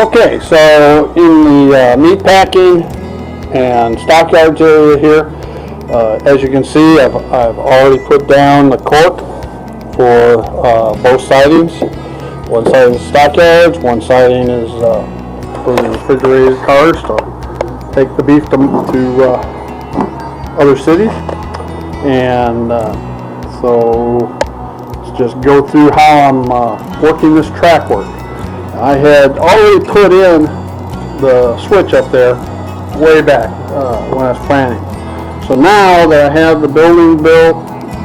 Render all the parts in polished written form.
Okay, so in the meat packing and stockyards area here, as you can see, I've already put down the cork for both sidings. One siding is stockyards, one siding is for the refrigerated cars to take the beef to other cities. And so let's just go through how I'm working this track work. I had already put in the switch up there way back when I was planning. So now that I have the building built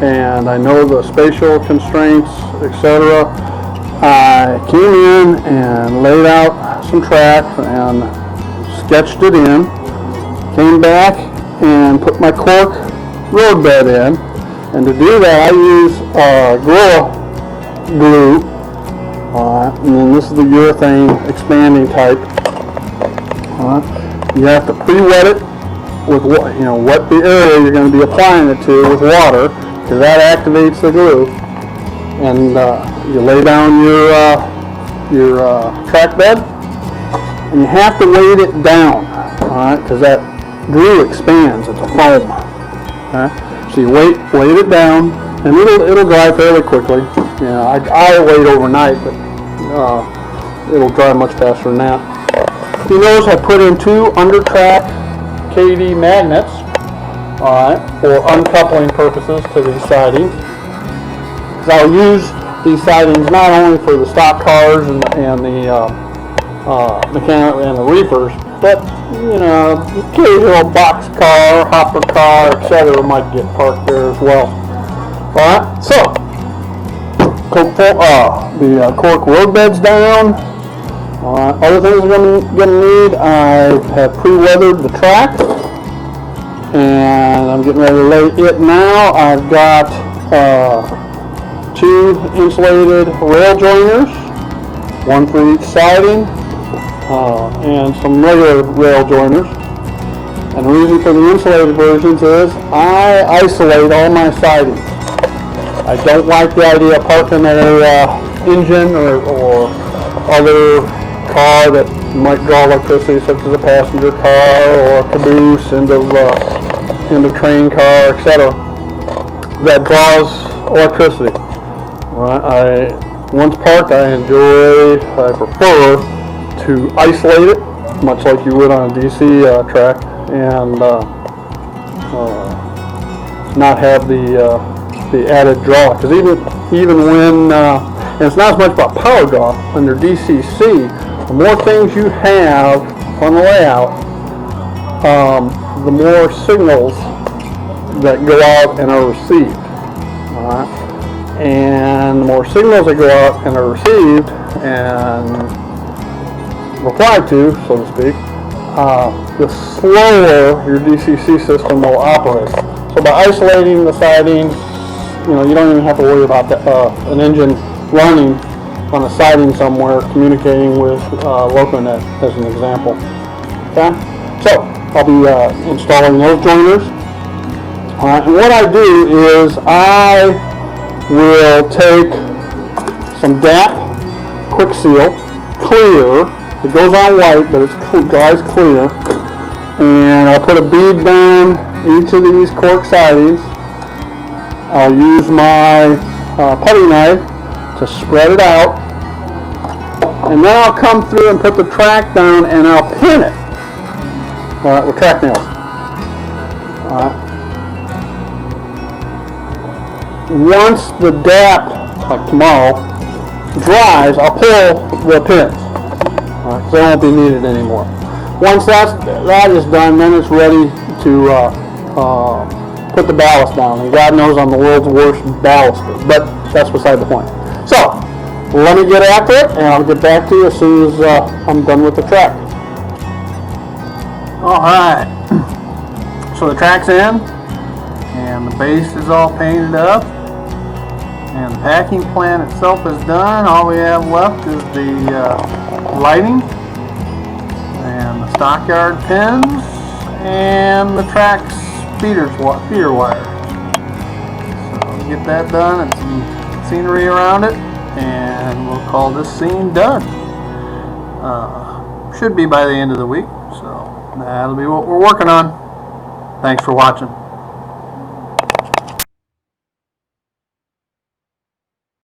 and I know the spatial constraints, etc., I came in and laid out some tracks and sketched it in, came back and put my cork road bed in, and to do that I use Gorilla Glue. And then this is the urethane expanding type. You have to pre-wet it with wet the area you're going to be applying it to with water, because that activates the glue. And you lay down your track bed, and you have to weight it down, because that glue expands. It's a foam. So you weight it down, and it'll dry fairly quickly. I wait overnight, but it'll dry much faster than that. You notice I put in 2 under-track KD magnets, for uncoupling purposes to these sidings. I'll use these sidings not only for the stock cars and the mechanic and the reefers, but occasional box car, hopper car, etc. might get parked there as well. Alright, so the cork road bed's down. Other things I'm going to need, I have pre-weathered the track, and I'm getting ready to lay it now. I've got 2 insulated rail joiners, 1 for each siding, and some regular rail joiners. And the reason for the insulated versions is I isolate all my sidings. I don't like the idea of parking an engine or other car that might draw electricity, such as a passenger car or a caboose into train car, etc., that draws electricity. Once parked, I prefer to isolate it, much like you would on a DC track, and not have the added draw. Because even when and it's not as much about power draw under DCC, the more things you have on the layout, the more signals that go out and are received. And the more signals that go out and are received and replied to, so to speak, the slower your DCC system will operate. So by isolating the sidings, you don't even have to worry about an engine running on a siding somewhere communicating with LocoNet, as an example. Okay, so I'll be installing those joiners. And what I do is I will take some DAP Quick Seal clear. It goes on white, but it dries clear. And I'll put a bead down each of these cork sidings. I'll use my putty knife to spread it out, and then I'll come through and put the track down and I'll pin it with track nails. Once the DAP, like tomorrow, dries, I'll pull the pins, because they won't be needed anymore. Once that is done, then it's ready to put the ballast down, and God knows I'm the world's worst ballaster, but that's beside the point. So, let me get after it, and I'll get back to you as soon as I'm done with the track. Alright, so the track's in, and the base is all painted up, and the packing plan itself is done. All we have left is the lighting, and the stockyard pins, and the track's feeder wire. So get that done and some scenery around it, and we'll call this scene done. should be by the end of the week. So that'll be what we're working on. Thanks for watching.